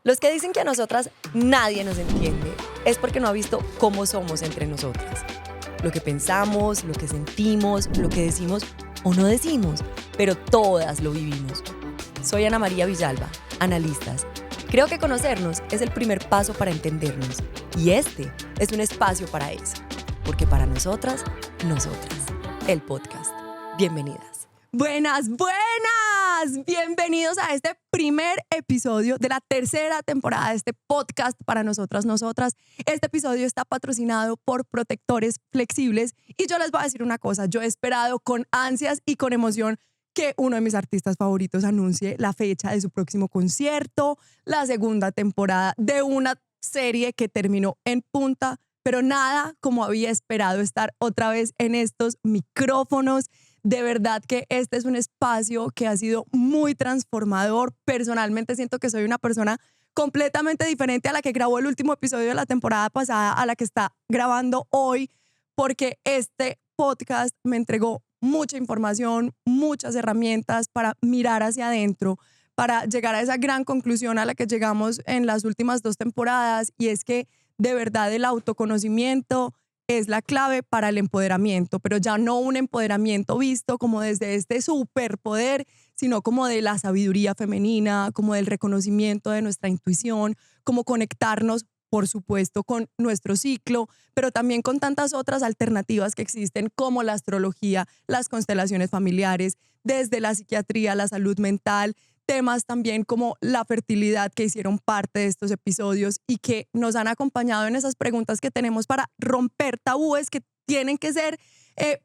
Los que dicen que a nosotras nadie nos entiende es porque no ha visto cómo somos entre nosotras. Lo que pensamos, lo que sentimos, lo que decimos o no decimos, pero todas lo vivimos. Soy Ana María Villalba, Analistas. Creo que conocernos es el primer paso para entendernos y este es un espacio para eso, porque para nosotras, el podcast. Bienvenidas. Buenas, buenas. Bienvenidos a este primer episodio de la tercera temporada de este podcast para nosotras. Este episodio está patrocinado por Protectores Flexibles y yo les voy a decir una cosa. Yo he esperado con ansias y con emoción que uno de mis artistas favoritos anuncie la fecha de su próximo concierto, la segunda temporada de una serie que terminó en punta, pero nada como había esperado estar otra vez en estos micrófonos. De verdad que este es un espacio que ha sido muy transformador. Personalmente siento que soy una persona completamente diferente a la que grabó el último episodio de la temporada pasada, a la que está grabando hoy, porque este podcast me entregó mucha información, muchas herramientas para mirar hacia adentro, para llegar a esa gran conclusión a la que llegamos en las últimas 2 temporadas, y es que de verdad el autoconocimiento es la clave para el empoderamiento, pero ya no un empoderamiento visto como desde este superpoder, sino como de la sabiduría femenina, como del reconocimiento de nuestra intuición, como conectarnos, por supuesto, con nuestro ciclo, pero también con tantas otras alternativas que existen como la astrología, las constelaciones familiares, desde la psiquiatría, la salud mental, temas también como la fertilidad que hicieron parte de estos episodios y que nos han acompañado en esas preguntas que tenemos para romper tabúes que tienen que ser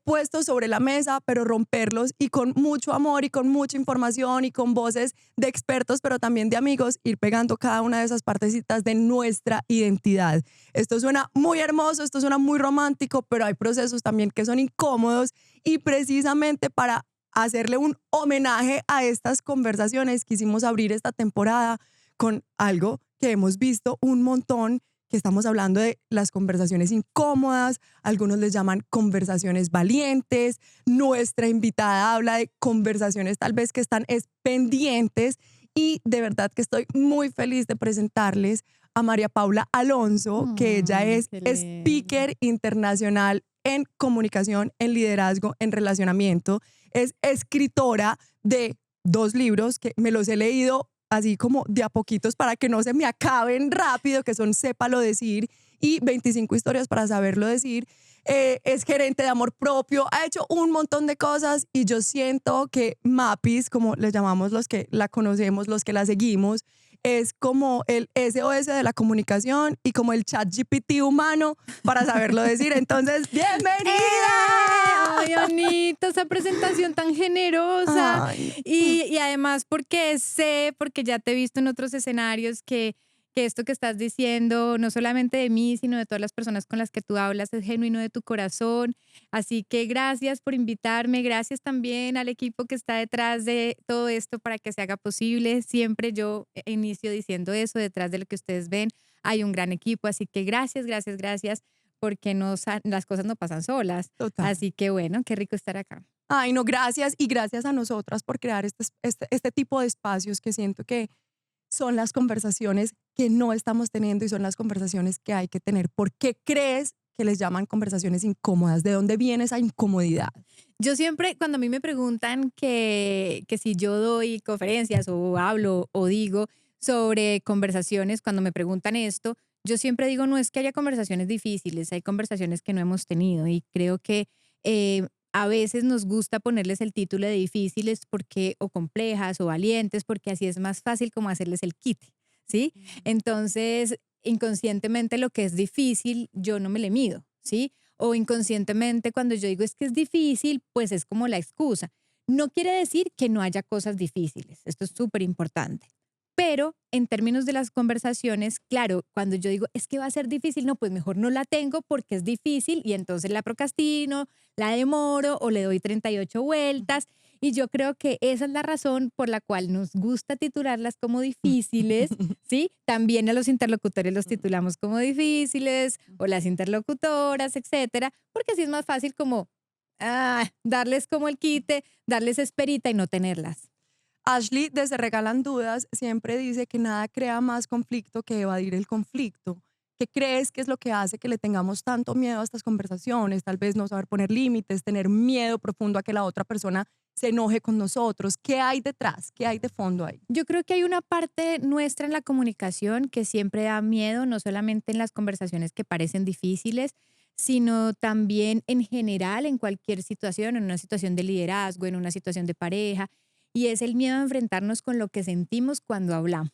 puestos sobre la mesa, pero romperlos y con mucho amor y con mucha información y con voces de expertos, pero también de amigos, ir pegando cada una de esas partecitas de nuestra identidad. Esto suena muy hermoso, esto suena muy romántico, pero hay procesos también que son incómodos y precisamente para hacerle un homenaje a estas conversaciones quisimos abrir esta temporada con algo que hemos visto un montón, que estamos hablando de las conversaciones incómodas, algunos les llaman conversaciones valientes, nuestra invitada habla de conversaciones tal vez que están pendientes, y de verdad que estoy muy feliz de presentarles a María Paula Alonso, que ella es speaker internacional en comunicación, en liderazgo, en relacionamiento. Es escritora de 2 libros que me los he leído así como de a poquitos para que no se me acaben rápido, que son Sépalo Decir y 25 historias para saberlo decir. Es gerente de amor propio, ha hecho un montón de cosas y yo siento que Mapis, como le llamamos los que la conocemos, los que la seguimos, es como el SOS de la comunicación y como el ChatGPT humano para saberlo decir. Entonces, ¡bienvenida! ¡Ay, Anita, esa presentación tan generosa! Ay. Y además porque ya te he visto en otros escenarios que esto que estás diciendo, no solamente de mí, sino de todas las personas con las que tú hablas, es genuino de tu corazón. Así que gracias por invitarme, gracias también al equipo que está detrás de todo esto para que se haga posible. Siempre yo inicio diciendo eso, detrás de lo que ustedes ven hay un gran equipo, así que gracias, porque las cosas no pasan solas. Total. Así que bueno, qué rico estar acá. Ay, no, gracias, y gracias a nosotras por crear este tipo de espacios que siento que son las conversaciones que no estamos teniendo y son las conversaciones que hay que tener. ¿Por qué crees que les llaman conversaciones incómodas? ¿De dónde viene esa incomodidad? Yo siempre, cuando a mí me preguntan que si yo doy conferencias o hablo o digo sobre conversaciones, cuando me preguntan esto, yo siempre digo, no es que haya conversaciones difíciles, hay conversaciones que no hemos tenido, y creo que a veces nos gusta ponerles el título de difíciles o complejas o valientes, porque así es más fácil como hacerles el quite, ¿sí? Entonces, inconscientemente lo que es difícil, yo no me le mido, ¿sí? O inconscientemente cuando yo digo es que es difícil, pues es como la excusa. No quiere decir que no haya cosas difíciles, esto es súper importante. Pero en términos de las conversaciones, claro, cuando yo digo es que va a ser difícil, no, pues mejor no la tengo porque es difícil y entonces la procrastino, la demoro o le doy 38 vueltas. Y yo creo que esa es la razón por la cual nos gusta titularlas como difíciles, ¿sí? También a los interlocutores los titulamos como difíciles o las interlocutoras, etcétera, porque así es más fácil como darles como el quite, darles esperita y no tenerlas. Ashley de Se Regalan Dudas siempre dice que nada crea más conflicto que evadir el conflicto. ¿Qué crees que es lo que hace que le tengamos tanto miedo a estas conversaciones? Tal vez no saber poner límites, tener miedo profundo a que la otra persona se enoje con nosotros. ¿Qué hay detrás? ¿Qué hay de fondo ahí? Yo creo que hay una parte nuestra en la comunicación que siempre da miedo, no solamente en las conversaciones que parecen difíciles, sino también en general, en cualquier situación, en una situación de liderazgo, en una situación de pareja, y es el miedo a enfrentarnos con lo que sentimos cuando hablamos.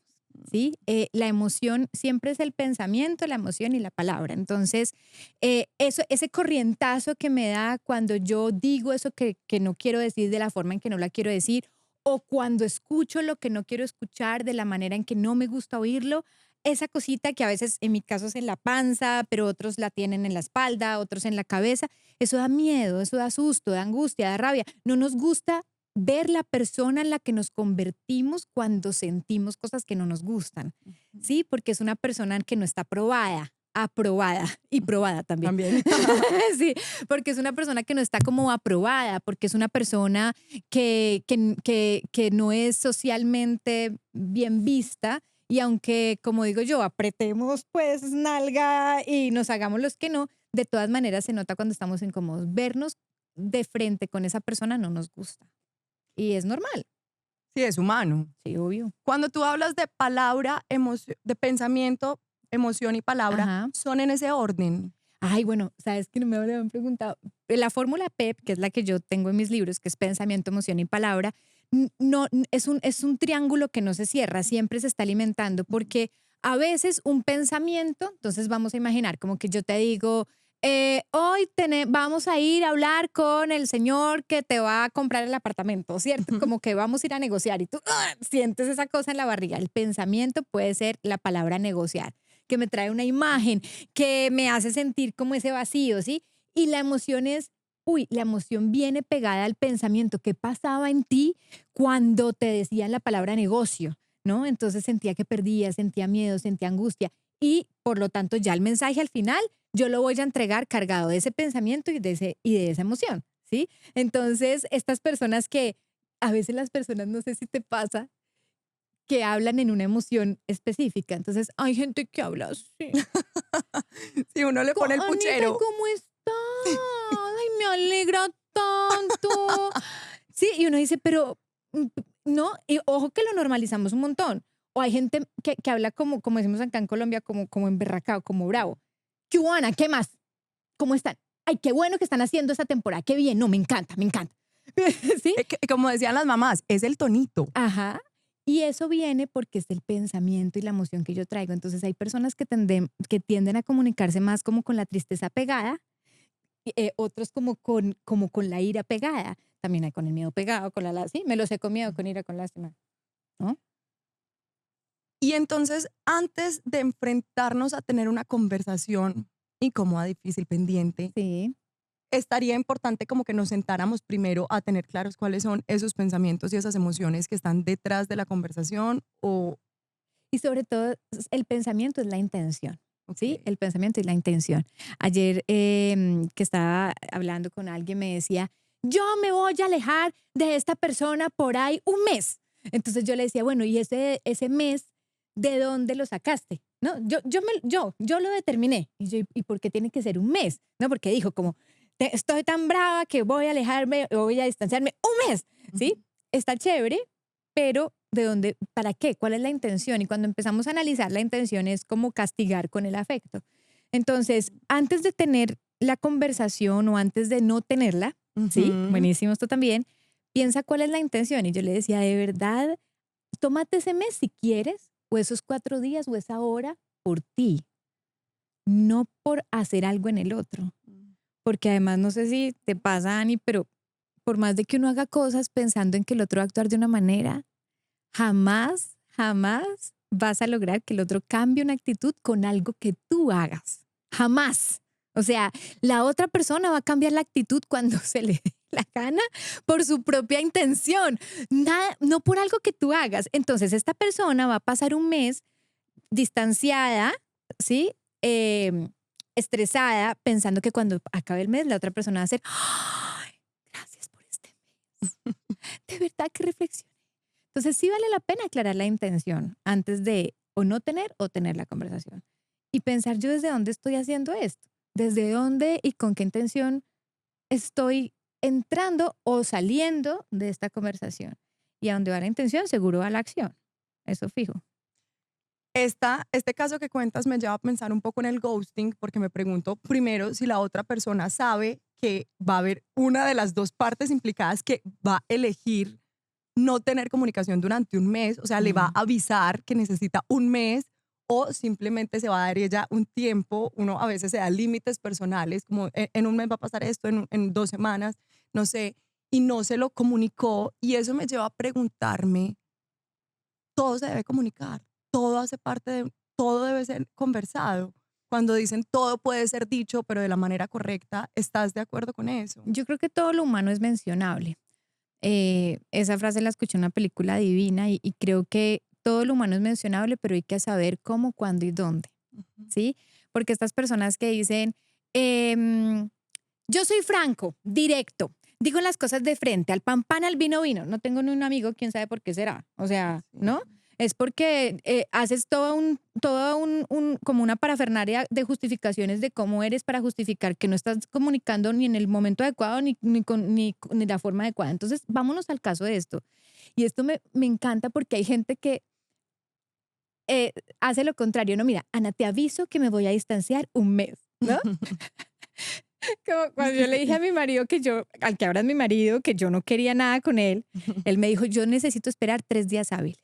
¿Sí? La emoción siempre es el pensamiento, la emoción y la palabra. Entonces, ese corrientazo que me da cuando yo digo eso que no quiero decir de la forma en que no la quiero decir, o cuando escucho lo que no quiero escuchar de la manera en que no me gusta oírlo, esa cosita que a veces en mi caso es en la panza, pero otros la tienen en la espalda, otros en la cabeza, eso da miedo, eso da susto, da angustia, da rabia. No nos gusta ver la persona en la que nos convertimos cuando sentimos cosas que no nos gustan, ¿sí? Porque es una persona que no está aprobada y probada también. También. Sí, porque es una persona que no está como aprobada, porque es una persona que no es socialmente bien vista y aunque, como digo yo, apretemos pues nalga y nos hagamos los que no, de todas maneras se nota cuando estamos incómodos. Vernos de frente con esa persona no nos gusta. Y es normal. Sí, es humano. Sí, obvio. Cuando tú hablas de palabra, de pensamiento, emoción y palabra, Ajá. son en ese orden. Ay, bueno, sabes que no me habían preguntado. La fórmula PEP, que es la que yo tengo en mis libros, que es pensamiento, emoción y palabra, no, es un triángulo que no se cierra, siempre se está alimentando, porque a veces un pensamiento, entonces vamos a imaginar como que yo te digo, hoy vamos a ir a hablar con el señor que te va a comprar el apartamento, ¿cierto? Como que vamos a ir a negociar y tú sientes esa cosa en la barriga. El pensamiento puede ser la palabra negociar, que me trae una imagen, que me hace sentir como ese vacío, ¿sí? Y la emoción es, la emoción viene pegada al pensamiento. ¿Qué pasaba en ti cuando te decían la palabra negocio? ¿No? Entonces sentía que perdía, sentía miedo, sentía angustia y por lo tanto ya el mensaje al final yo lo voy a entregar cargado de ese pensamiento y de esa emoción, ¿sí? Entonces estas personas que a veces las personas, no sé si te pasa, que hablan en una emoción específica. Entonces, hay gente que habla así. Si uno le pone el Anita, puchero. ¿cómo estás? Ay, me alegra tanto. Sí, y uno dice, pero no, y ojo que lo normalizamos un montón. O hay gente que habla como decimos acá en Colombia, como emberracado, como bravo. ¿Qué hubo, Ana? ¿Qué más? ¿Cómo están? Ay, qué bueno que están haciendo esta temporada. Qué bien. No, me encanta, me encanta. ¿Sí? Como decían las mamás, es el tonito. Ajá. Y eso viene porque es el pensamiento y la emoción que yo traigo. Entonces hay personas que tienden a comunicarse más como con la tristeza pegada, otros como con la ira pegada. También hay con el miedo pegado, sí, me lo sé con miedo, con ira, con lástima. ¿No? Y entonces, antes de enfrentarnos a tener una conversación incómoda, difícil, pendiente, Sí. estaría importante como que nos sentáramos primero a tener claros cuáles son esos pensamientos y esas emociones que están detrás de la conversación o... Y sobre todo, el pensamiento es la intención. ¿Sí? Okay. El pensamiento y la intención. Ayer que estaba hablando con alguien me decía, yo me voy a alejar de esta persona por ahí un mes. Entonces yo le decía, bueno, ¿y ese mes de dónde lo sacaste? ¿No? Yo lo determiné. ¿Y por qué tiene que ser un mes? ¿No? Porque dijo como, estoy tan brava que voy a alejarme, voy a distanciarme un mes. ¿Sí? Está chévere, pero ¿de dónde? ¿Para qué? ¿Cuál es la intención? Y cuando empezamos a analizar la intención es como castigar con el afecto. Entonces, antes de tener la conversación o antes de no tenerla, ¿sí? Buenísimo esto también, piensa cuál es la intención. Y yo le decía, de verdad, tómate ese mes si quieres, o esos 4 días o esa hora por ti, no por hacer algo en el otro. Porque además, no sé si te pasa, Ani, pero por más de que uno haga cosas pensando en que el otro va a actuar de una manera, jamás vas a lograr que el otro cambie una actitud con algo que tú hagas. Jamás. O sea, la otra persona va a cambiar la actitud cuando se le dé la gana por su propia intención, no por algo que tú hagas. Entonces, esta persona va a pasar un mes distanciada, ¿sí? Estresada, pensando que cuando acabe el mes, la otra persona va a hacer, ¡ay, gracias por este mes! De verdad que reflexioné. Entonces sí vale la pena aclarar la intención antes de o no tener o tener la conversación. Y pensar yo desde dónde estoy haciendo esto, desde dónde y con qué intención estoy entrando o saliendo de esta conversación. Y a dónde va la intención, seguro va la acción. Eso fijo. Este caso que cuentas me lleva a pensar un poco en el ghosting, porque me pregunto primero si la otra persona sabe que va a haber una de las dos partes implicadas que va a elegir no tener comunicación durante un mes, o sea, le va a avisar que necesita un mes o simplemente se va a dar ella un tiempo. Uno a veces se da límites personales, como en un mes va a pasar esto, en 2 semanas, no sé, y no se lo comunicó, y eso me lleva a preguntarme, todo se debe comunicar, todo hace parte de, todo debe ser conversado. Cuando dicen todo puede ser dicho, pero de la manera correcta, ¿estás de acuerdo con eso? Yo creo que todo lo humano es mencionable. Esa frase la escuché en una película divina y creo que todo lo humano es mencionable, pero hay que saber cómo, cuándo y dónde, Ujú. ¿sí? Porque estas personas que dicen, yo soy franco, directo, digo las cosas de frente, al pan pan, al vino vino. No tengo ni un amigo, quién sabe por qué será. O sea, ¿no? Sí. Es porque haces como una parafernalia de justificaciones de cómo eres para justificar que no estás comunicando ni en el momento adecuado ni la forma adecuada. Entonces, vámonos al caso de esto. Y esto me encanta porque hay gente que hace lo contrario. No, mira, Ana, te aviso que me voy a distanciar un mes, ¿no? Como cuando yo le dije a mi marido al que ahora es mi marido, que yo no quería nada con él, él me dijo, yo necesito esperar 3 días hábiles,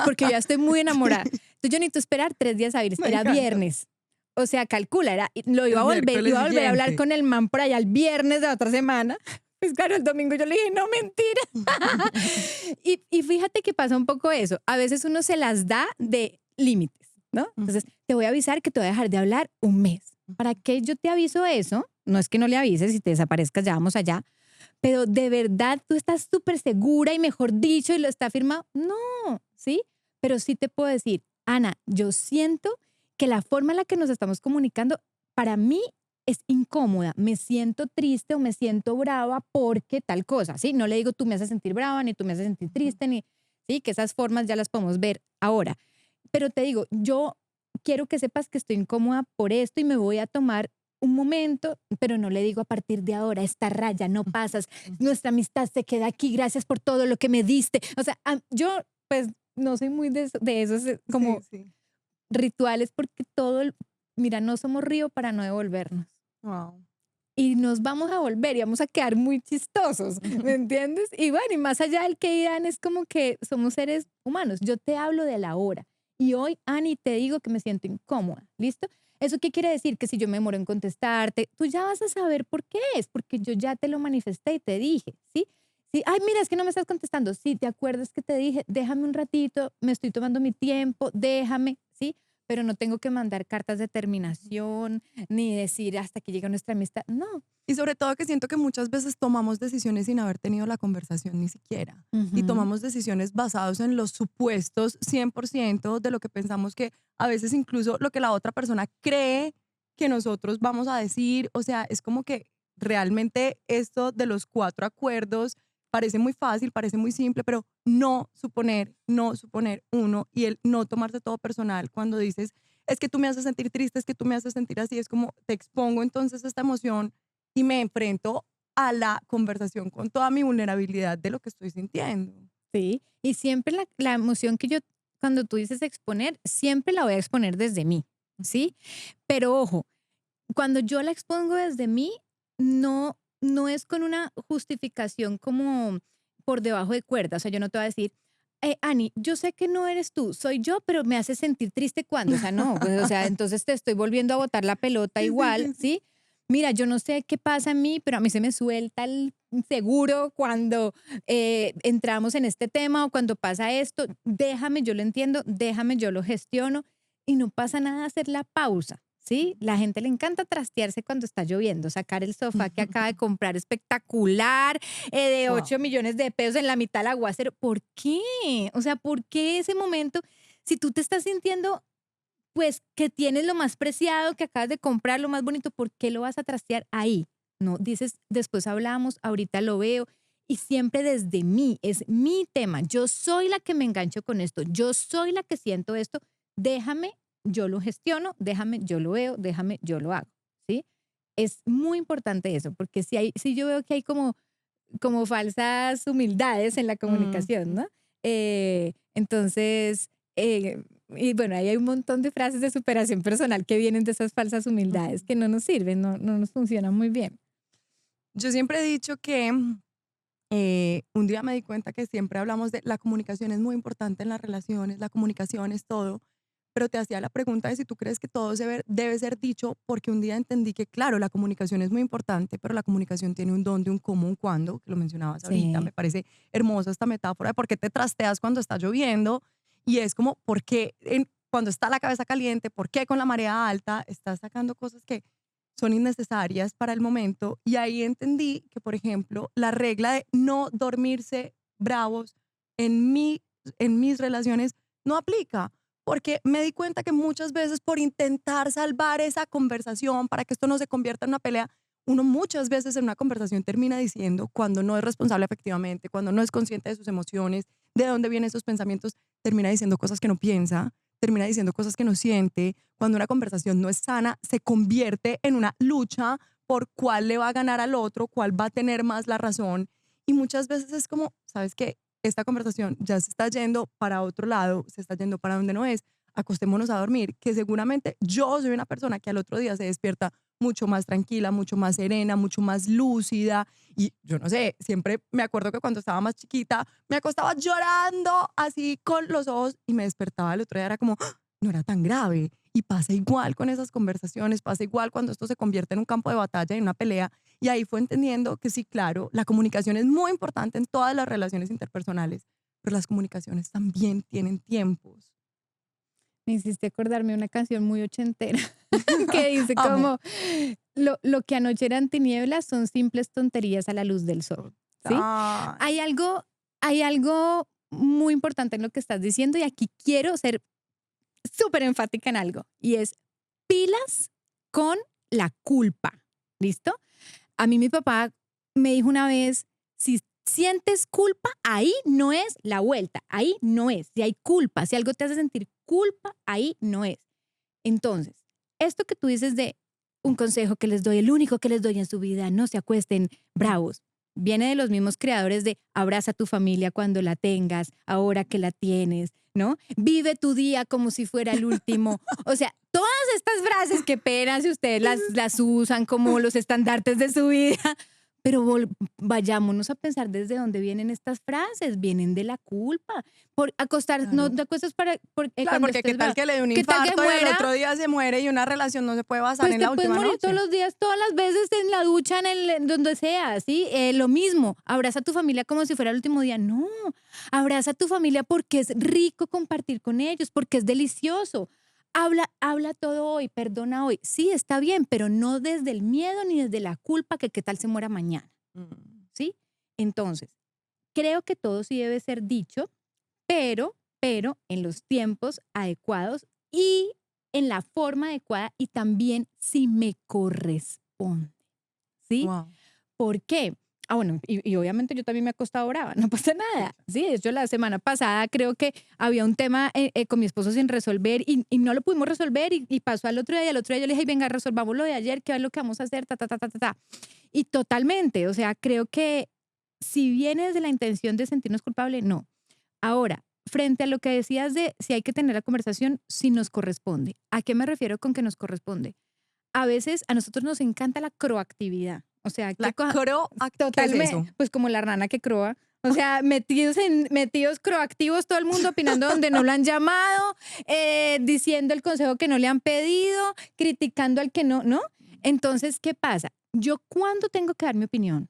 porque yo ya estoy muy enamorada. Entonces yo necesito esperar 3 días hábiles. Me Era encanta. viernes. O sea, calcula, lo El iba a miércoles volver a hablar siguiente. con el man por allá el viernes de la otra semana. Pues claro, el domingo yo le dije, no, mentira. Y fíjate que pasa un poco eso. A veces uno se las da de límites, ¿no? Entonces, te voy a avisar que te voy a dejar de hablar un mes. ¿Para qué yo te aviso eso? No es que no le avises y te desaparezcas, ya vamos allá. Pero de verdad tú estás súper segura y mejor dicho y lo está firmado. No, ¿sí? Pero sí te puedo decir, Ana, yo siento que la forma en la que nos estamos comunicando para mí es incómoda. Me siento triste o me siento brava porque tal cosa, ¿sí? No le digo tú me haces sentir brava ni tú me haces sentir triste, ni, ¿sí? Que esas formas ya las podemos ver ahora. Pero te digo, yo quiero que sepas que estoy incómoda por esto y me voy a tomar un momento, pero no le digo a partir de ahora, esta raya, no pasas, nuestra amistad se queda aquí, gracias por todo lo que me diste. O sea, yo pues no soy muy de esos como Sí, sí. rituales porque mira, no somos río para no devolvernos. Wow. Y nos vamos a volver y vamos a quedar muy chistosos, ¿me entiendes? Y bueno, y más allá del que dirán, es como que somos seres humanos. Yo te hablo de la hora. Y hoy, Ani, te digo que me siento incómoda, ¿listo? ¿Eso qué quiere decir? Que si yo me demoro en contestarte, tú ya vas a saber por qué es, porque yo ya te lo manifesté y te dije, ¿sí? Sí, ay, mira, es que no me estás contestando. Sí, ¿te acuerdas que te dije? Déjame un ratito, me estoy tomando mi tiempo, déjame, ¿sí? Pero no tengo que mandar cartas de terminación, ni decir hasta que llega nuestra amistad. No. Y sobre todo que siento que muchas veces tomamos decisiones sin haber tenido la conversación ni siquiera. Y Ujú. tomamos decisiones basadas en los supuestos 100% de lo que pensamos, que a veces incluso lo que la otra persona cree que nosotros vamos a decir. O sea, es como que realmente esto de los 4 acuerdos parece muy fácil, parece muy simple, pero no suponer uno, y el no tomarse todo personal cuando dices, es que tú me haces sentir triste, es que tú me haces sentir así, es como te expongo entonces esta emoción y me enfrento a la conversación con toda mi vulnerabilidad de lo que estoy sintiendo. Sí. Y siempre la emoción que yo, cuando tú dices exponer, siempre la voy a exponer desde mí, ¿sí? Pero ojo, cuando yo la expongo desde mí, no es con una justificación como por debajo de cuerda. O sea, yo no te voy a decir, Ani, yo sé que no eres tú, soy yo, pero me hace sentir triste cuando. O sea, no, pues, o sea, entonces te estoy volviendo a botar la pelota Sí, sí, igual, sí, sí. ¿sí? Mira, yo no sé qué pasa en mí, pero a mí se me suelta el seguro cuando entramos en este tema o cuando pasa esto. Déjame, yo lo entiendo, déjame, yo lo gestiono y no pasa nada hacer la pausa. ¿Sí? La gente le encanta trastearse cuando está lloviendo, sacar el sofá que acaba de comprar espectacular, de 8 Wow. millones de pesos en la mitad del aguacero. ¿Por qué? O sea, ¿por qué ese momento? Si tú te estás sintiendo, pues, que tienes lo más preciado, que acabas de comprar, lo más bonito, ¿por qué lo vas a trastear ahí? No, dices, después hablamos, ahorita lo veo. y siempre desde mí, es mi tema. Yo soy la que me engancho con esto, yo soy la que siento esto, déjame, yo lo gestiono, déjame, yo lo veo, déjame, yo lo hago, ¿sí? Es muy importante eso, porque si yo veo que hay como falsas humildades en la comunicación, ¿no? Entonces, y bueno, ahí hay un montón de frases de superación personal que vienen de esas falsas humildades que no nos sirven, no nos funcionan muy bien. Yo siempre he dicho que un día me di cuenta que siempre hablamos de la comunicación es muy importante en las relaciones, la comunicación es todo, pero te hacía la pregunta de si tú crees que todo debe ser dicho, porque un día entendí que, claro, la comunicación es muy importante, pero la comunicación tiene un dónde, un cómo, un cuándo, que lo mencionabas ahorita, Sí. me parece hermosa esta metáfora de por qué te trasteas cuando está lloviendo, y es como, ¿por qué cuando está la cabeza caliente, por qué con la marea alta estás sacando cosas que son innecesarias para el momento? Y ahí entendí que, por ejemplo, la regla de no dormirse bravos en mis relaciones no aplica, porque me di cuenta que muchas veces por intentar salvar esa conversación para que esto no se convierta en una pelea, uno muchas veces en una conversación termina diciendo, cuando no es responsable efectivamente, cuando no es consciente de sus emociones, de dónde vienen esos pensamientos, termina diciendo cosas que no piensa, termina diciendo cosas que no siente. Cuando una conversación no es sana, se convierte en una lucha por cuál le va a ganar al otro, cuál va a tener más la razón. Y muchas veces es como, ¿sabes qué? Esta conversación ya se está yendo para otro lado, se está yendo para donde no es, acostémonos a dormir, que seguramente yo soy una persona que al otro día se despierta mucho más tranquila, mucho más serena, mucho más lúcida. Y yo no sé, siempre me acuerdo que cuando estaba más chiquita me acostaba llorando así con los ojos y me despertaba el otro día, era como, "Ah, no era tan grave". Y pasa igual con esas conversaciones, pasa igual cuando esto se convierte en un campo de batalla, en una pelea. Y ahí fue entendiendo que sí, claro, la comunicación es muy importante en todas las relaciones interpersonales, pero las comunicaciones también tienen tiempos. Me hiciste acordarme de una canción muy ochentera que dice Amo. como, lo que anoche eran tinieblas son simples tonterías a la luz del sol, ¿sí? Ay, Hay algo, hay algo muy importante en lo que estás diciendo y aquí quiero ser súper enfática en algo y es pilas con la culpa, ¿listo? A mí mi papá me dijo una vez, si sientes culpa, ahí no es la vuelta, ahí no es. Si hay culpa, si algo te hace sentir culpa, ahí no es. Entonces, esto que tú dices de un consejo que les doy, el único que les doy en su vida, no se acuesten bravos, viene de los mismos creadores de abraza a tu familia cuando la tengas, ahora que la tienes, ¿no? Vive tu día como si fuera el último. O sea, todas estas frases, que pena si ustedes las usan como los estandartes de su vida, pero vayámonos a pensar desde dónde vienen estas frases. Vienen de la culpa. Por acostar, no claro. te acuestas Claro, cuando porque qué estés tal bravo. que le dé un ¿Qué tal que infarto y el muera? otro día se muere y una relación no se puede basar Pues en te la puedes última morir todos noche? los días, todas las veces en la ducha, donde sea, ¿sí? Lo mismo, abraza a tu familia como si fuera el último día. No, abraza a tu familia porque es rico compartir con ellos, porque es delicioso. Habla todo hoy, perdona hoy. Sí, está bien, pero no desde el miedo ni desde la culpa que qué tal se muera mañana, Mm. ¿sí? Entonces, creo que todo sí debe ser dicho, pero en los tiempos adecuados y en la forma adecuada y también si me corresponde, ¿sí? Wow. ¿Por qué? Ah, bueno, y obviamente yo también me he acostado brava, no pasa nada. Sí, de hecho la semana pasada creo que había un tema con mi esposo sin resolver y no lo pudimos resolver y pasó al otro día y al otro día yo le dije, "Ay, venga, resolvamos lo de ayer, ¿qué es lo que vamos a hacer? Ta, ta, ta, ta, ta, ta". Y totalmente, o sea, creo que si viene desde la intención de sentirnos culpables, no. Ahora, frente a lo que decías de si hay que tener la conversación, si nos corresponde. ¿A qué me refiero con que nos corresponde? A veces a nosotros nos encanta la croactividad. O sea, La ¿qué es totalmente, eso? pues como la rana que croa. O sea, metidos croactivos, todo el mundo opinando donde no lo han llamado, diciendo el consejo que no le han pedido, criticando al que no, ¿no? Entonces, ¿qué pasa? Yo cuando tengo que dar mi opinión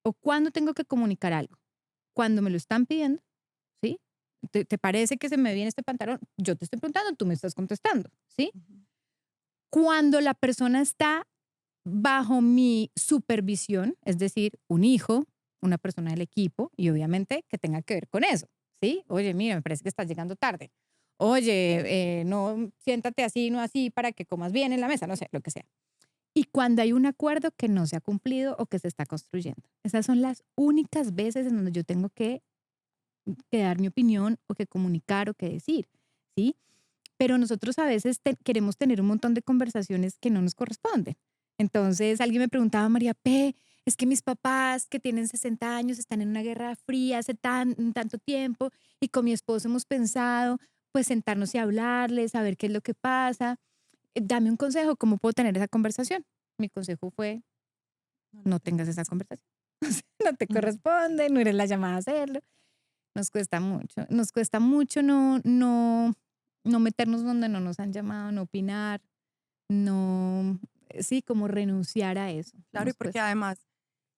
o cuando tengo que comunicar algo, cuando me lo están pidiendo, ¿sí? ¿Te parece que se me viene este pantalón? Yo te estoy preguntando, tú me estás contestando, ¿sí? Cuando la persona está bajo mi supervisión, es decir, un hijo, una persona del equipo, y obviamente que tenga que ver con eso, ¿sí? Oye, mira, me parece que estás llegando tarde. Oye, no, siéntate así, no así, para que comas bien en la mesa, no sé, lo que sea. y cuando hay un acuerdo que no se ha cumplido o que se está construyendo. Esas son las únicas veces en donde yo tengo que dar mi opinión o que comunicar o que decir, ¿sí? Pero nosotros a veces queremos tener un montón de conversaciones que no nos corresponden. Entonces alguien me preguntaba, María P., es que mis papás que tienen 60 años están en una guerra fría hace tanto tiempo y con mi esposo hemos pensado pues sentarnos y hablarles, saber qué es lo que pasa. Dame un consejo, ¿cómo puedo tener esa conversación? Mi consejo fue, no tengas esa conversación. No te corresponde, no eres la llamada a hacerlo. Nos cuesta mucho no meternos donde no nos han llamado, no opinar, no, sí, como renunciar a eso. Claro, y Nos porque cuesta. además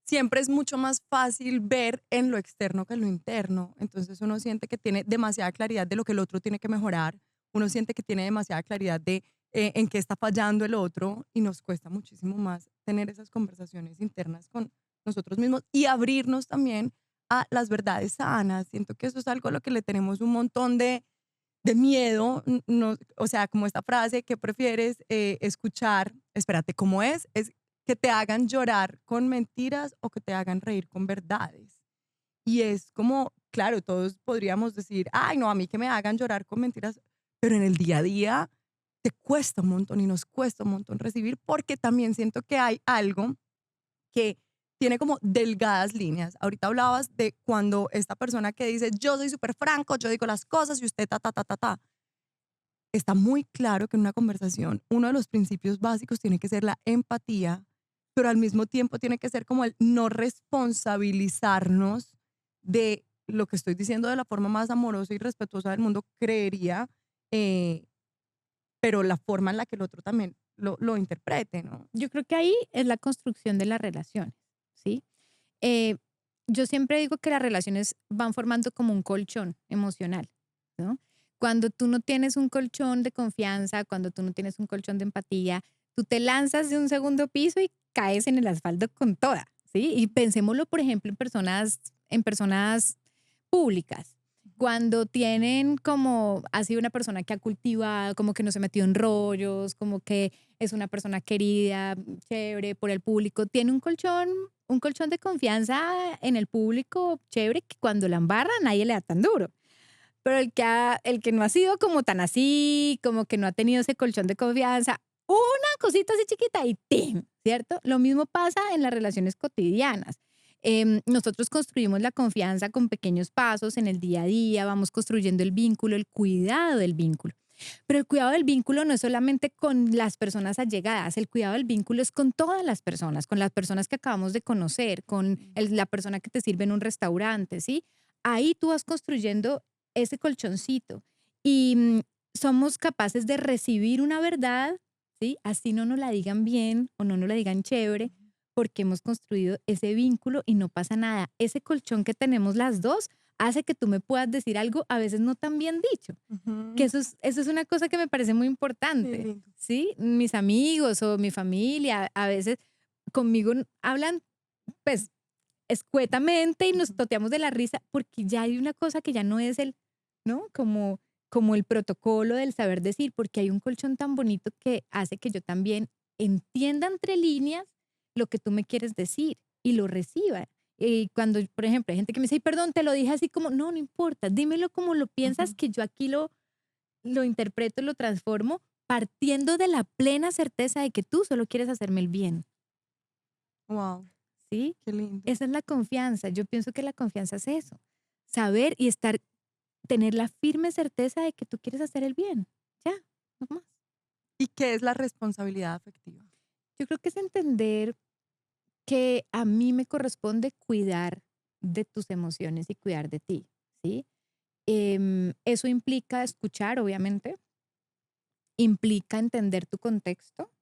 siempre es mucho más fácil ver en lo externo que en lo interno. Entonces uno siente que tiene demasiada claridad de lo que el otro tiene que mejorar. Uno siente que tiene demasiada claridad de en qué está fallando el otro y nos cuesta muchísimo más tener esas conversaciones internas con nosotros mismos y abrirnos también a las verdades sanas. Siento que eso es algo a lo que le tenemos un montón de miedo, no, o sea, como esta frase, ¿qué prefieres escuchar? Espérate, ¿cómo es? Es que te hagan llorar con mentiras o que te hagan reír con verdades. Y es como, claro, todos podríamos decir, ay, no, a mí que me hagan llorar con mentiras, pero en el día a día te cuesta un montón y nos cuesta un montón recibir porque también siento que hay algo que tiene como delgadas líneas. Ahorita hablabas de cuando esta persona que dice, yo soy súper franco, yo digo las cosas y usted ta, ta, ta, ta, ta. Está muy claro que en una conversación uno de los principios básicos tiene que ser la empatía, pero al mismo tiempo tiene que ser como el no responsabilizarnos de lo que estoy diciendo de la forma más amorosa y respetuosa del mundo, creería, eh, pero la forma en la que el otro también lo interprete, ¿no? Yo creo que ahí es la construcción de las relaciones, ¿sí? Eh, yo siempre digo que las relaciones van formando como un colchón emocional, ¿no? Cuando tú no tienes un colchón de confianza, cuando tú no tienes un colchón de empatía, tú te lanzas de un segundo piso y caes en el asfalto con toda, ¿sí? Y pensémoslo, por ejemplo, en personas públicas. Cuando tienen como, ha sido una persona que ha cultivado, como que no se metió en rollos, como que es una persona querida, chévere por el público, tiene un colchón de confianza en el público chévere que cuando la embarra nadie le da tan duro. Pero el que no ha sido como tan así, como que no ha tenido ese colchón de confianza, una cosita así chiquita y ¡tim! ¿Cierto? Lo mismo pasa en las relaciones cotidianas. Nosotros construimos la confianza con pequeños pasos en el día a día, vamos construyendo el vínculo, el cuidado del vínculo. Pero el cuidado del vínculo no es solamente con las personas allegadas, el cuidado del vínculo es con todas las personas, con las personas que acabamos de conocer, con la persona que te sirve en un restaurante, ¿sí? Ahí tú vas construyendo ese colchoncito y somos capaces de recibir una verdad, ¿sí? Así no nos la digan bien o no nos la digan chévere, porque hemos construido ese vínculo y no pasa nada. Ese colchón que tenemos las dos hace que tú me puedas decir algo a veces no tan bien dicho. Que eso es una cosa que me parece muy importante, ¿sí? Mis amigos o mi familia a veces conmigo hablan, pues, escuetamente y nos toteamos de la risa porque ya hay una cosa que ya no es ¿no? Como el protocolo del saber decir, porque hay un colchón tan bonito que hace que yo también entienda entre líneas lo que tú me quieres decir y lo reciba. Y cuando, por ejemplo, hay gente que me dice, "Ay, perdón, te lo dije así como, no, no importa, dímelo como lo piensas, que yo aquí lo interpreto, lo transformo, partiendo de la plena certeza de que tú solo quieres hacerme el bien, Wow, ¿sí? qué lindo. Esa es la confianza. Yo pienso que la confianza es eso, saber y tener la firme certeza de que tú quieres hacer el bien. Ya, no más. ¿Y qué es la responsabilidad afectiva? Yo creo que es entender que a mí me corresponde cuidar de tus emociones y cuidar de ti, ¿sí? Eso implica escuchar, obviamente, implica entender tu contexto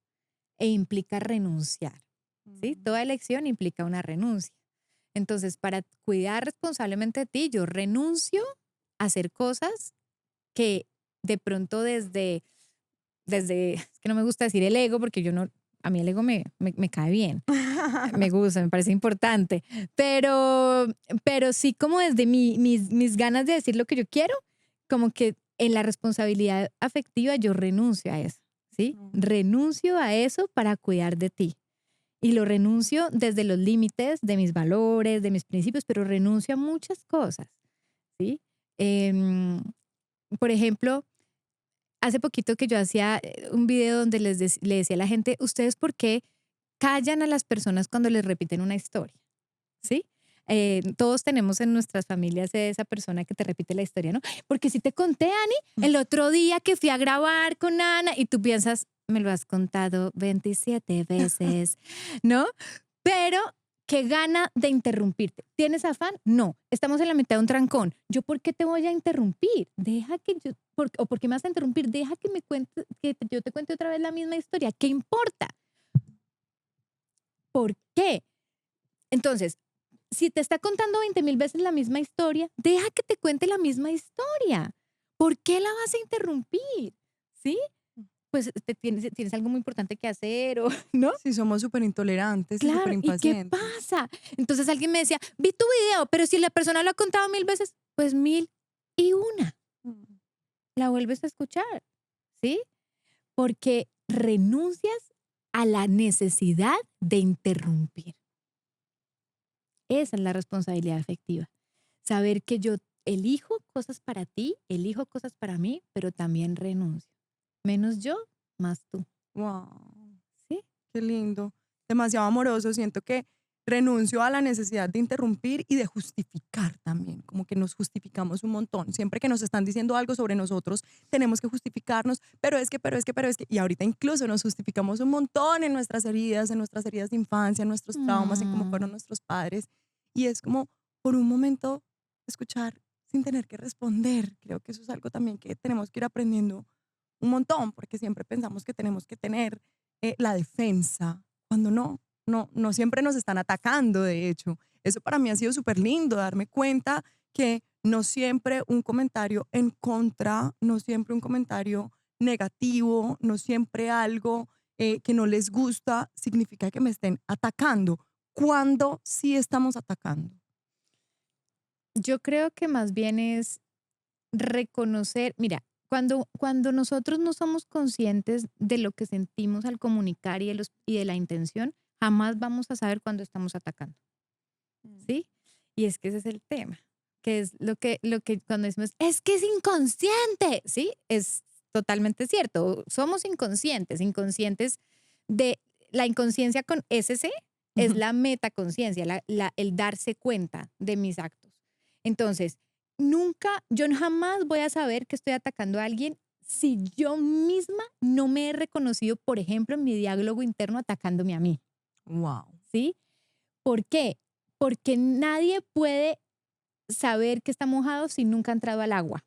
e implica renunciar, ¿sí? Toda elección implica una renuncia. Entonces, para cuidar responsablemente de ti, yo renuncio a hacer cosas que de pronto es que no me gusta decir el ego, porque a mí el ego me cae bien, me gusta, me parece importante, pero sí como desde mis ganas de decir lo que yo quiero, como que en la responsabilidad afectiva yo renuncio a eso, ¿sí? Renuncio a eso para cuidar de ti. Y lo renuncio desde los límites de mis valores, de mis principios, pero renuncio a muchas cosas, ¿sí? Por ejemplo, hace poquito que yo hacía un video donde le decía a la gente, ¿ustedes por qué callan a las personas cuando les repiten una historia? ¿Sí? Todos tenemos en nuestras familias esa persona que te repite la historia, ¿no? Porque si te conté, Ani, el otro día que fui a grabar con Ana y tú piensas, me lo has contado 27 veces, ¿no? Pero ¿qué gana de interrumpirte? ¿Tienes afán? No. Estamos en la mitad de un trancón. ¿Yo por qué te voy a interrumpir? Deja que yo, o ¿por qué me vas a interrumpir? Deja que me cuente, que yo te cuente otra vez la misma historia. ¿Qué importa? ¿Por qué? Entonces, si te está contando 20,000 veces la misma historia, deja que te cuente la misma historia. ¿Por qué la vas a interrumpir? ¿Sí? Pues tienes algo muy importante que hacer, ¿o no? Sí, somos súper intolerantes y súper Claro, ¿y qué impacientes. pasa? Entonces alguien me decía, vi tu video, pero si la persona lo ha contado 1,000 veces, pues 1,001. La vuelves a escuchar, ¿sí? Porque renuncias a la necesidad de interrumpir. Esa es la responsabilidad afectiva. Saber que yo elijo cosas para ti, elijo cosas para mí, pero también renuncio. Menos yo, más tú. Wow, ¿Sí? qué lindo. Demasiado amoroso. Siento que renuncio a la necesidad de interrumpir y de justificar también. Como que nos justificamos un montón. Siempre que nos están diciendo algo sobre nosotros, tenemos que justificarnos. Pero es que. Y ahorita incluso nos justificamos un montón en nuestras heridas de infancia, en nuestros traumas, en cómo fueron nuestros padres. Y es como, por un momento, escuchar sin tener que responder. Creo que eso es algo también que tenemos que ir aprendiendo un montón, porque siempre pensamos que tenemos que tener la defensa, cuando no siempre nos están atacando, de hecho. Eso para mí ha sido súper lindo, darme cuenta que no siempre un comentario en contra, no siempre un comentario negativo, no siempre algo que no les gusta significa que me estén atacando. ¿Cuándo sí estamos atacando? Yo creo que más bien es reconocer, mira, cuando nosotros no somos conscientes de lo que sentimos al comunicar y de la intención, jamás vamos a saber cuándo estamos atacando, ¿sí? Y es que ese es el tema, que es lo que cuando decimos, es que es inconsciente, ¿sí? Es totalmente cierto, somos inconscientes de la inconsciencia con SC, es la metaconciencia, el darse cuenta de mis actos. Entonces, yo jamás voy a saber que estoy atacando a alguien si yo misma no me he reconocido, por ejemplo, en mi diálogo interno atacándome a mí. Wow. ¿Sí? ¿Por qué? Porque nadie puede saber que está mojado si nunca ha entrado al agua.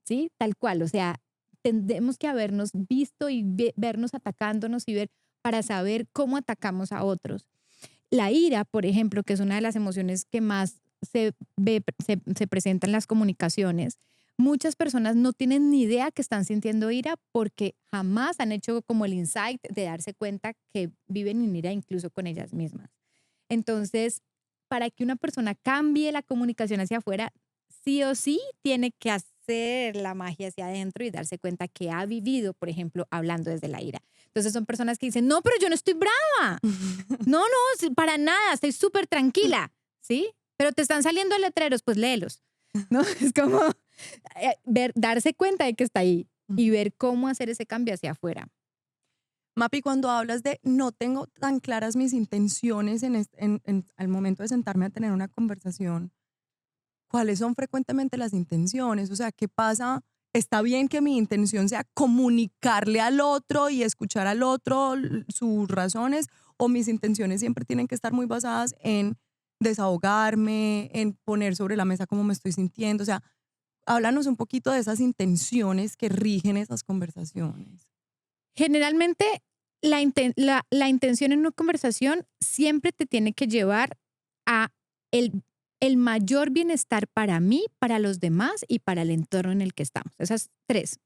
¿Sí? Tal cual. O sea, tendremos que habernos visto y vernos atacándonos y ver para saber cómo atacamos a otros. La ira, por ejemplo, que es una de las emociones que más se presenta en las comunicaciones, muchas personas no tienen ni idea que están sintiendo ira porque jamás han hecho como el insight de darse cuenta que viven en ira incluso con ellas mismas. Entonces, para que una persona cambie la comunicación hacia afuera, sí o sí tiene que hacer la magia hacia adentro y darse cuenta que ha vivido, por ejemplo, hablando desde la ira. Entonces son personas que dicen, no, pero yo no estoy brava. No, para nada, estoy súper tranquila, ¿sí? Pero te están saliendo letreros, pues léelos, ¿no? Es como darse cuenta de que está ahí y ver cómo hacer ese cambio hacia afuera. Mapi, cuando hablas de no tengo tan claras mis intenciones al momento de sentarme a tener una conversación, ¿cuáles son frecuentemente las intenciones? O sea, ¿qué pasa? ¿Está bien que mi intención sea comunicarle al otro y escuchar al otro sus razones? ¿O mis intenciones siempre tienen que estar muy basadas en desahogarme, en poner sobre la mesa cómo me estoy sintiendo? O sea, háblanos un poquito de esas intenciones que rigen esas conversaciones. Generalmente, la intención en una conversación siempre te tiene que llevar a el mayor bienestar para mí, para los demás y para el entorno en el que estamos. Esas tres.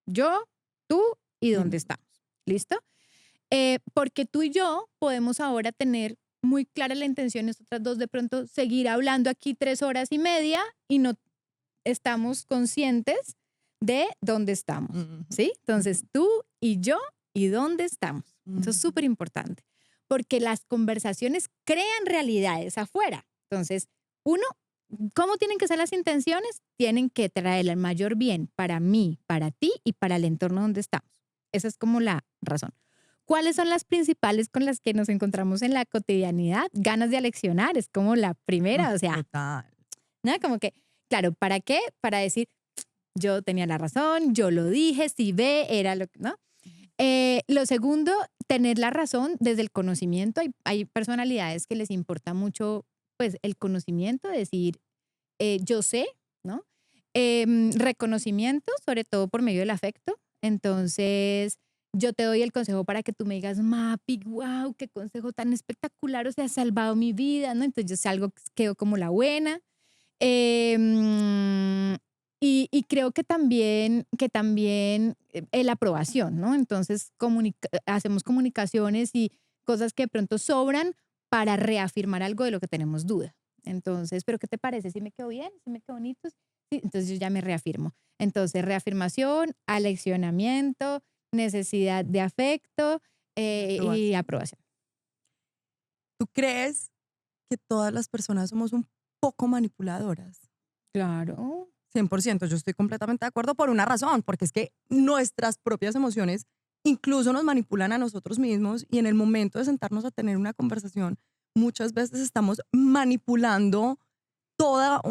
Yo, tú y dónde estamos. ¿Listo? Porque tú y yo podemos ahora tener muy clara la intención, nosotras dos de pronto seguir hablando aquí 3 horas y media y no estamos conscientes de dónde estamos, ¿sí? Entonces tú y yo y dónde estamos. Eso es súper importante, porque las conversaciones crean realidades afuera. Entonces, uno, ¿cómo tienen que ser las intenciones? Tienen que traer el mayor bien para mí, para ti y para el entorno donde estamos. Esa es como la razón. ¿Cuáles son las principales con las que nos encontramos en la cotidianidad? Ganas de aleccionar, es como la primera, o sea, Total. ¿no? Como que, claro, ¿para qué? Para decir, yo tenía la razón, yo lo dije, si ve, era lo que, ¿no? Lo segundo, tener la razón desde el conocimiento. Hay personalidades que les importa mucho, pues, el conocimiento, decir, yo sé, ¿no? Reconocimiento, sobre todo por medio del afecto. Entonces, yo te doy el consejo para que tú me digas, Mapi, wow, qué consejo tan espectacular, o sea, has salvado mi vida, ¿no? Entonces, yo salgo, quedo como la buena. Y creo que también la aprobación, ¿no? Entonces, hacemos comunicaciones y cosas que de pronto sobran para reafirmar algo de lo que tenemos duda. Entonces, ¿pero qué te parece? ¿Sí me quedó bien? ¿Sí me quedó bonito? Sí, entonces yo ya me reafirmo. Entonces, reafirmación, aleccionamiento, necesidad de afecto y aprobación. ¿Tú crees que todas las personas somos un poco manipuladoras? Claro. 100%, yo estoy completamente de acuerdo por una razón, porque es que nuestras propias emociones incluso nos manipulan a nosotros mismos y en el momento de sentarnos a tener una conversación, muchas veces estamos manipulando toda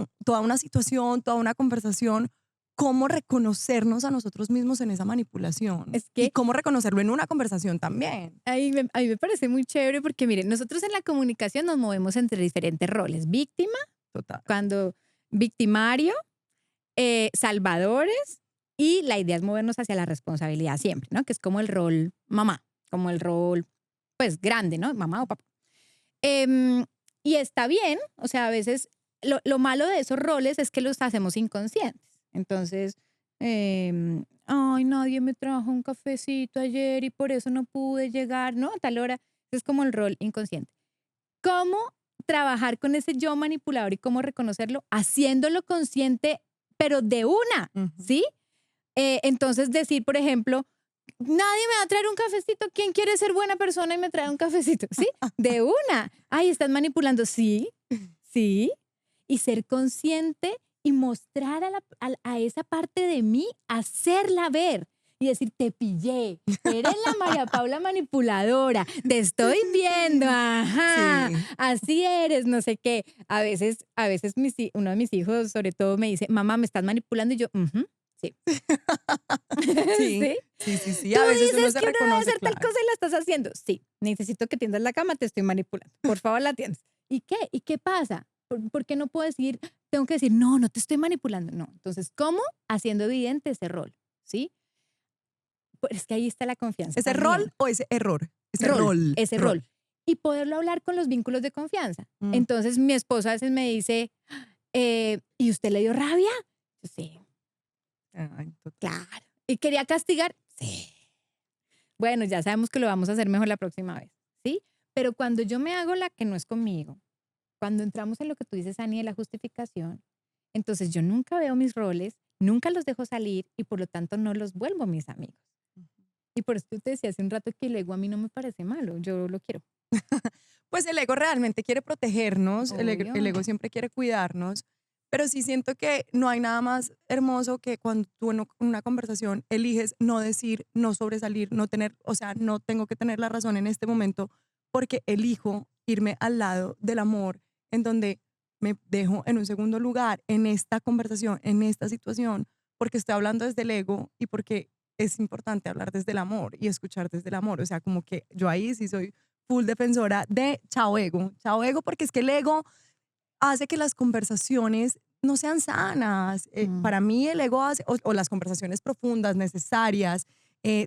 una situación, toda una conversación, cómo reconocernos a nosotros mismos en esa manipulación Es y que cómo reconocerlo en una conversación también. a mí me parece muy chévere porque, miren, nosotros en la comunicación nos movemos entre diferentes roles. Víctima, Total. cuando victimario, salvadores, y la idea es movernos hacia la responsabilidad siempre, ¿no? Que es como el rol mamá, como el rol, pues, grande, ¿no? Mamá o papá. Y está bien, o sea, a veces lo malo de esos roles es que los hacemos inconscientes. Entonces, ay, nadie me trajo un cafecito ayer y por eso no pude llegar, ¿no? A tal hora. Es como el rol inconsciente. ¿Cómo trabajar con ese yo manipulador y cómo reconocerlo? Haciéndolo consciente, pero de una, ¿sí? Entonces decir, por ejemplo, nadie me va a traer un cafecito. ¿Quién quiere ser buena persona y me trae un cafecito? ¿Sí? De una. Ay, estás manipulando. Sí, sí. Y ser consciente y mostrar a esa parte de mí, hacerla ver. Y decir, te pillé, eres la María Paula manipuladora, te estoy viendo, ajá, Sí. así eres, no sé qué. A veces uno de mis hijos, sobre todo, me dice, mamá, ¿me estás manipulando? Y yo, sí. Sí, ¿Sí? sí. Tú A veces uno dices se que uno debe reconoce, hacer tal claro. cosa y la estás haciendo. Sí, necesito que tiendas la cama, te estoy manipulando. Por favor, la tiendas. ¿Y qué? ¿Y qué pasa? ¿Por qué no puedo decir, tengo que decir, no te estoy manipulando? No. Entonces, ¿cómo? Haciendo evidente ese rol, ¿sí? Pues es que ahí está la confianza ¿Ese también. rol o ese error? Ese Ese rol. Y poderlo hablar con los vínculos de confianza. Mm. Entonces, mi esposo a veces me dice, ¿y usted le dio rabia? Yo, sí, Ay, total. claro. ¿Y quería castigar? Sí. Bueno, ya sabemos que lo vamos a hacer mejor la próxima vez, ¿sí? Pero cuando yo me hago la que no es conmigo, cuando entramos en lo que tú dices, Ani, de la justificación, entonces yo nunca veo mis roles, nunca los dejo salir y por lo tanto no los vuelvo mis amigos. Y por eso yo te decía hace un rato que el ego a mí no me parece malo, yo lo quiero. Pues el ego realmente quiere protegernos, el Obvio. ego siempre quiere cuidarnos, pero sí siento que no hay nada más hermoso que cuando tú en una conversación eliges no decir, no sobresalir, no tener, o sea, no tengo que tener la razón en este momento porque elijo irme al lado del amor, en donde me dejo en un segundo lugar en esta conversación, en esta situación, porque estoy hablando desde el ego y porque es importante hablar desde el amor y escuchar desde el amor. O sea, como que yo ahí sí soy full defensora de chao ego, porque es que el ego hace que las conversaciones no sean sanas. Para mí el ego hace, o las conversaciones profundas, necesarias,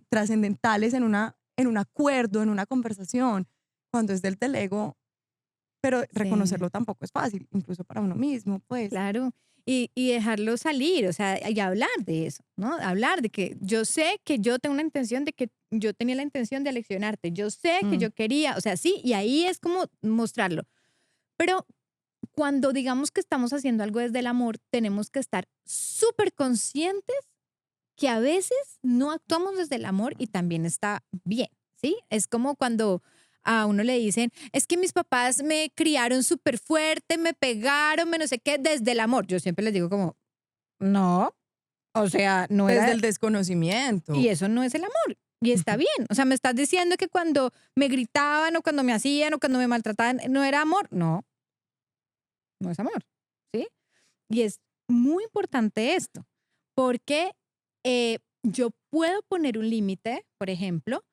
trascendentales en un acuerdo, en una conversación, cuando es del ego, pero reconocerlo Sí, tampoco es fácil, incluso para uno mismo, pues. claro. Y dejarlo salir, o sea, y hablar de eso, ¿no? Hablar de que yo sé que yo tengo una intención de que yo tenía la intención de aleccionarte, yo sé que Mm. yo quería, o sea, sí, y ahí es como mostrarlo. Pero cuando digamos que estamos haciendo algo desde el amor, tenemos que estar súper conscientes que a veces no actuamos desde el amor y también está bien, ¿sí? Es como cuando a uno le dicen, es que mis papás me criaron súper fuerte, me pegaron, me no sé qué, desde el amor. Yo siempre les digo como, no, o sea, no Desde era, el desconocimiento. y eso no es el amor. Y está bien. O sea, me estás diciendo que cuando me gritaban o cuando me hacían o cuando me maltrataban, no era amor. No, no es amor, ¿sí? Y es muy importante esto, porque yo puedo poner un límite, por ejemplo,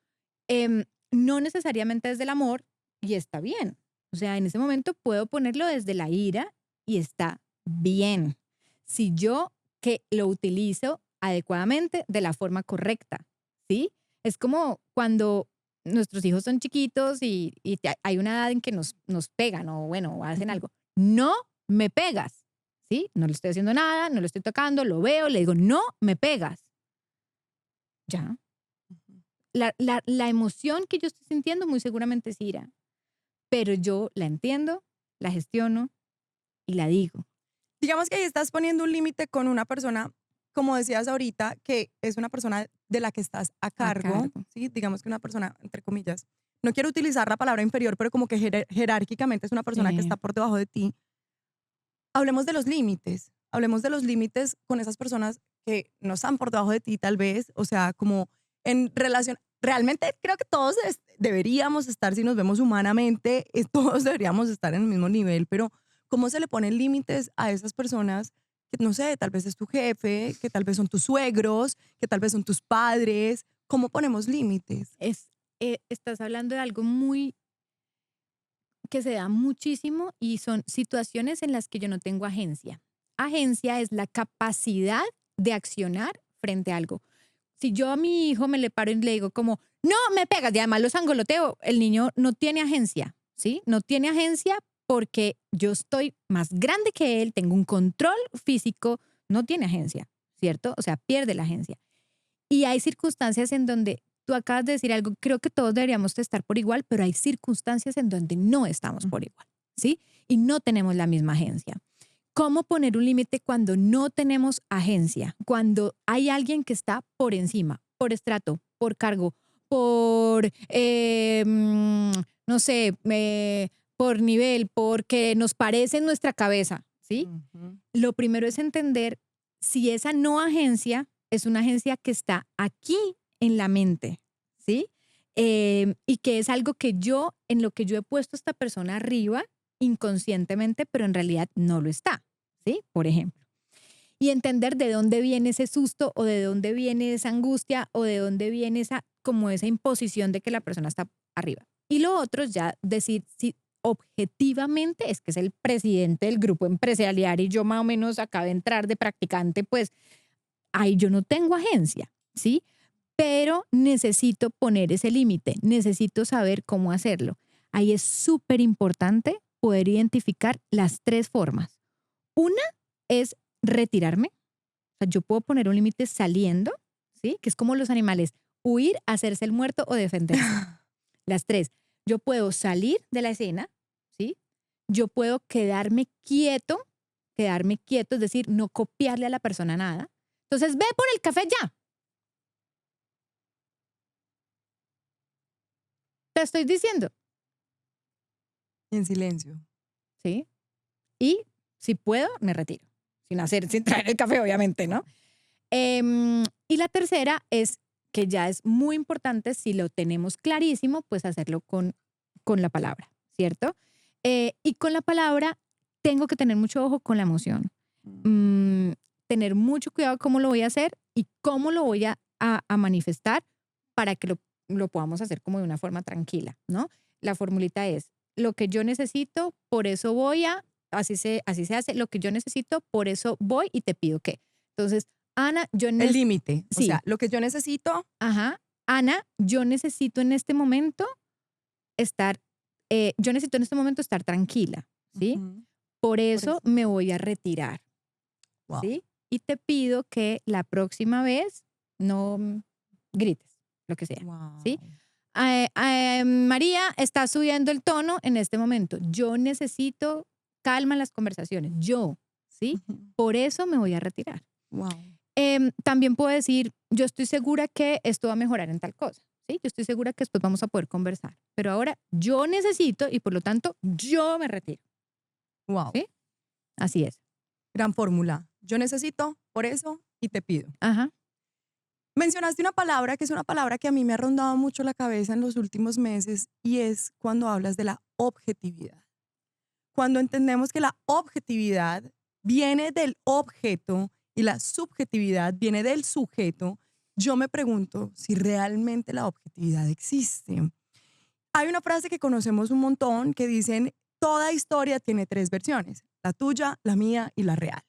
no necesariamente desde el amor y está bien. O sea, en ese momento puedo ponerlo desde la ira y está bien. Si yo que lo utilizo adecuadamente de la forma correcta, ¿sí? Es como cuando nuestros hijos son chiquitos y hay una edad en que nos pegan o bueno, hacen algo. No me pegas, ¿sí? No le estoy haciendo nada, no le estoy tocando, lo veo, le digo, no me pegas. Ya. La emoción que yo estoy sintiendo muy seguramente es ira, pero yo la entiendo, la gestiono y la digo. Digamos que ahí estás poniendo un límite con una persona, como decías ahorita, que es una persona de la que estás a cargo, cargo. ¿sí? Digamos que una persona, entre comillas, no quiero utilizar la palabra inferior, pero como que jerárquicamente es una persona que Sí. está por debajo de ti. Hablemos de los límites, hablemos de los límites con esas personas que no están por debajo de ti tal vez, o sea, como en relación, realmente creo que todos deberíamos estar, si nos vemos humanamente, todos deberíamos estar en el mismo nivel, pero ¿cómo se le ponen límites a esas personas que, no sé, tal vez es tu jefe, que tal vez son tus suegros, que tal vez son tus padres? ¿Cómo ponemos límites? Estás hablando de algo muy que se da muchísimo y son situaciones en las que yo no tengo agencia. Agencia es la capacidad de accionar frente a algo. Si yo a mi hijo me le paro y le digo como, no me pegas, y además lo sangoloteo, el niño no tiene agencia, ¿sí? No tiene agencia porque yo estoy más grande que él, tengo un control físico, no tiene agencia, ¿cierto? O sea, pierde la agencia. Y hay circunstancias en donde tú acabas de decir algo, creo que todos deberíamos estar por igual, pero hay circunstancias en donde no estamos por igual, ¿sí? Y no tenemos la misma agencia. ¿Cómo poner un límite cuando no tenemos agencia? Cuando hay alguien que está por encima, por estrato, por cargo, por, no sé, por nivel, porque nos parece en nuestra cabeza, ¿sí? Lo primero es entender si esa no agencia es una agencia que está aquí en la mente, ¿sí? Y que es algo que yo, en lo que yo he puesto a esta persona arriba, inconscientemente, pero en realidad no lo está, ¿sí? Por ejemplo. Y entender de dónde viene ese susto o de dónde viene esa angustia o de dónde viene como esa imposición de que la persona está arriba. Y lo otro es ya decir si objetivamente es que es el presidente del grupo empresarial y yo más o menos acabo de entrar de practicante, pues ahí yo no tengo agencia, ¿sí? Pero necesito poner ese límite, necesito saber cómo hacerlo. Ahí es súper importante poder identificar las 3 formas. Una es retirarme. O sea, yo puedo poner un límite saliendo, ¿sí? Que es como los animales, huir, hacerse el muerto o defenderse. Las 3. Yo puedo salir de la escena, ¿sí? Yo puedo quedarme quieto, es decir, no copiarle a la persona nada. Entonces, ve por el café ya. Te estoy diciendo, En silencio. ¿sí? Y si puedo, me retiro. Sin traer el café, obviamente, ¿no? Y la tercera es que ya es muy importante, si lo tenemos clarísimo, pues hacerlo con la palabra, ¿cierto? Y con la palabra tengo que tener mucho ojo con la emoción. Tener mucho cuidado cómo lo voy a hacer y cómo lo voy a manifestar para que lo podamos hacer como de una forma tranquila, ¿no? La formulita es, lo que yo necesito, por eso voy a, así se hace, lo que yo necesito, por eso voy y te pido que. Entonces, Ana, El límite. Sí. O sea, lo que yo necesito. Ajá. Ana, yo necesito en este momento estar tranquila, ¿sí? Por eso me voy a retirar, Wow. ¿sí? Y te pido que la próxima vez no grites, lo que sea, Wow. ¿sí? María está subiendo el tono en este momento. Yo necesito calma en las conversaciones. Yo, ¿sí? Por eso me voy a retirar. Wow. También puedo decir, yo estoy segura que esto va a mejorar en tal cosa, ¿sí? Yo estoy segura que después vamos a poder conversar, pero ahora yo necesito y por lo tanto yo me retiro. Wow. ¿Sí? Así es. Gran fórmula. Yo necesito, por eso, y te pido. Ajá. Mencionaste una palabra que es una palabra que a mí me ha rondado mucho la cabeza en los últimos meses y es cuando hablas de la objetividad. Cuando entendemos que la objetividad viene del objeto y la subjetividad viene del sujeto, yo me pregunto si realmente la objetividad existe. Hay una frase que conocemos un montón que dicen, toda historia tiene 3 versiones, la tuya, la mía y la real.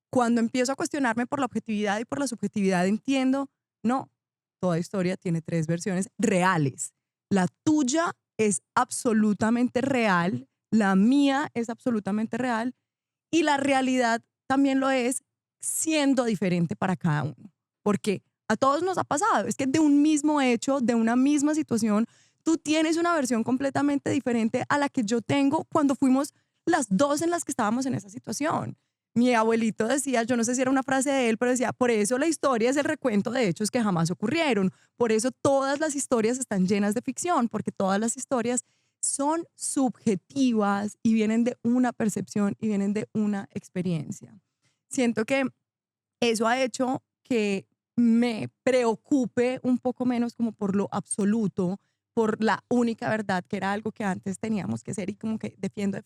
Cuando empiezo a cuestionarme por la objetividad y por la subjetividad, entiendo, no, toda historia tiene 3 versiones reales. La tuya es absolutamente real, la mía es absolutamente real y la realidad también lo es, siendo diferente para cada uno. Porque a todos nos ha pasado, es que de un mismo hecho, de una misma situación, tú tienes una versión completamente diferente a la que yo tengo cuando fuimos las dos en las que estábamos en esa situación. Mi abuelito decía, yo no sé si era una frase de él, pero decía, por eso la historia es el recuento de hechos que jamás ocurrieron. Por eso todas las historias están llenas de ficción, porque todas las historias son subjetivas y vienen de una percepción y vienen de una experiencia. Siento que eso ha hecho que me preocupe un poco menos como por lo absoluto, por la única verdad, que era algo que antes teníamos que ser y como que defiendo.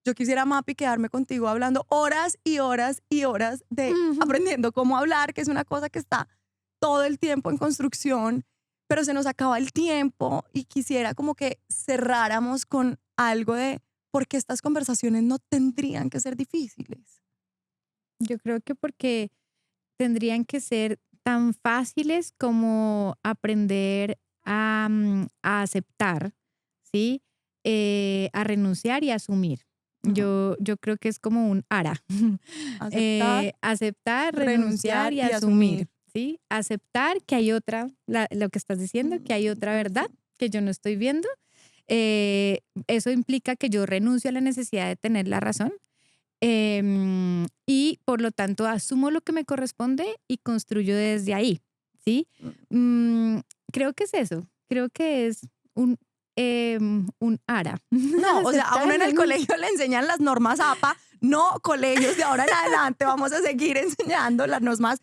Yo quisiera, Mapi, quedarme contigo hablando horas y horas y horas de aprendiendo cómo hablar, que es una cosa que está todo el tiempo en construcción, pero se nos acaba el tiempo y quisiera como que cerráramos con algo de por qué estas conversaciones no tendrían que ser difíciles. Yo creo que porque tendrían que ser tan fáciles como aprender a aceptar, ¿sí? A renunciar y a asumir. Yo creo que es como un ARA. Aceptar, renunciar y asumir. ¿Sí? Aceptar que hay otra, lo que estás diciendo, que hay otra verdad que yo no estoy viendo. Eso implica que yo renuncio a la necesidad de tener la razón. Y por lo tanto asumo lo que me corresponde y construyo desde ahí, ¿sí? Creo que es eso, creo que es un ARA. No, o sea, a uno en el colegio le enseñan las normas APA, no colegios de ahora en adelante vamos a seguir enseñando las normas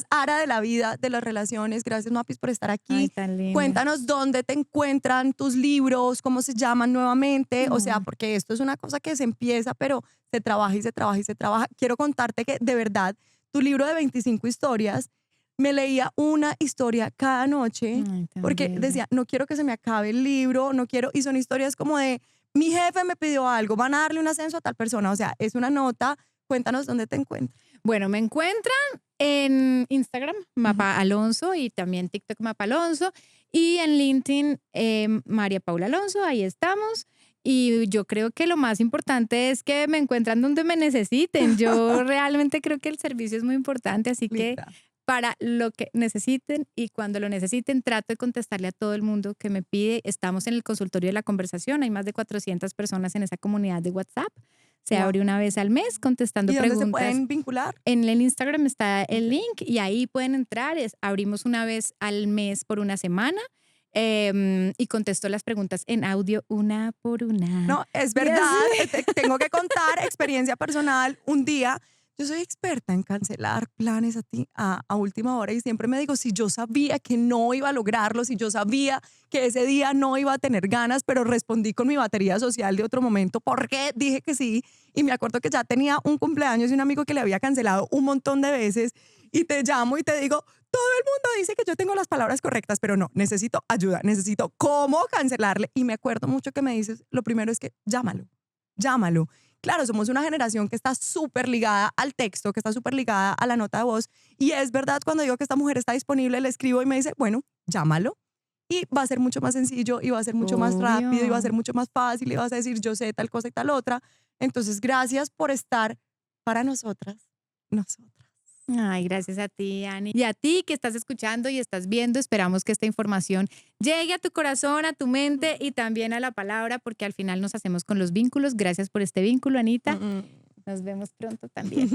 ARA de la vida, de las relaciones. Gracias, Mapis, por estar aquí. Ay, tan lindo. Cuéntanos dónde te encuentran tus libros, cómo se llaman nuevamente, o sea, porque esto es una cosa que se empieza, pero se trabaja y se trabaja y se trabaja. Quiero contarte que de verdad, tu libro de 25 historias, me leía una historia cada noche. Ay, porque decía, no quiero que se me acabe el libro, no quiero, y son historias como de, mi jefe me pidió algo, van a darle un ascenso a tal persona, o sea, es una nota. Cuéntanos dónde te encuentras. Bueno, me encuentran en Instagram, Mapa Alonso, y también TikTok Mapa Alonso, y en LinkedIn María Paula Alonso, ahí estamos. Y yo creo que lo más importante es que me encuentran donde me necesiten. Yo realmente creo que el servicio es muy importante, así que para lo que necesiten y cuando lo necesiten, trato de contestarle a todo el mundo que me pide. Estamos en el consultorio de la conversación, hay más de 400 personas en esa comunidad de WhatsApp. Se abre una vez al mes contestando preguntas. ¿Y dónde se pueden vincular? En el Instagram está el link y ahí pueden entrar. Abrimos una vez al mes por una semana. Y contesto las preguntas en audio una por una. No, es verdad. Tengo que contar experiencia personal. Un día, yo soy experta en cancelar planes a última hora y siempre me digo, si yo sabía que no iba a lograrlo, si yo sabía que ese día no iba a tener ganas, pero respondí con mi batería social de otro momento, ¿por qué dije que sí? Y me acuerdo que ya tenía un cumpleaños y un amigo que le había cancelado un montón de veces y te llamo y te digo, todo el mundo dice que yo tengo las palabras correctas, pero no, necesito ayuda, necesito cómo cancelarle. Y me acuerdo mucho que me dices, lo primero es que llámalo. Claro, somos una generación que está súper ligada al texto, que está súper ligada a la nota de voz. Y es verdad, cuando digo que esta mujer está disponible, le escribo y me dice, bueno, llámalo. Y va a ser mucho más sencillo, y va a ser mucho más rápido, y va a ser mucho más fácil, y vas a decir, yo sé tal cosa y tal otra. Entonces, gracias por estar para nosotras. Ay, gracias a ti, Ani. Y a ti que estás escuchando y estás viendo, esperamos que esta información llegue a tu corazón, a tu mente y también a la palabra, porque al final nos hacemos con los vínculos. Gracias por este vínculo, Anita. Nos vemos pronto también.